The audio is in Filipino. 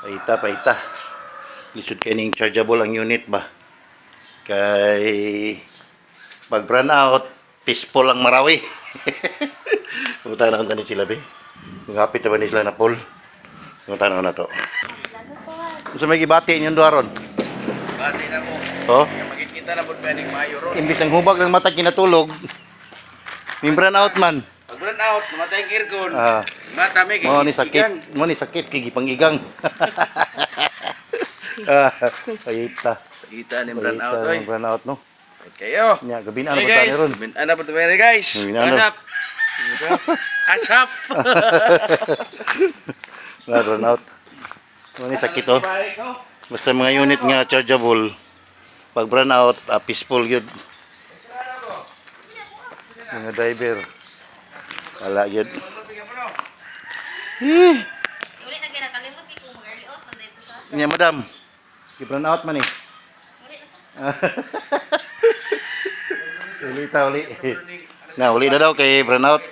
Paita. Lisod kaning chargeable ang unit ba. Kay pag run out, peaceful ang Marawi. Puta na ni sila be. Ngapit na ba ni sila na pool? Yung tanaw na to. Sa may gibati yung duaron. Bati na mo. Oh? Magkikita na po pwedeng mayo ron. Imbis ang hubag ng mata kinatulog. Yung run out man. Pag run out, namatay ang aircon. Matami kay Mo ni sakit, mo ni sakit kay gipangigang. Paita. Kita ni run out oy. Run out no. Wait kayo. Nya gabi na Hey ba guys, ron? ano po pwede guys? Binano. Asap. Asap. Run out. Mo ni sakit oh. Basta mga unit nga chargeable. Pag run out, peaceful yun. Mga diver. Wala yun. Uli na kaya kalimot kung mag-early out man dito sa. Nya madam. Run out man eh. Uli na. Uli. Na, uli na daw kay run out.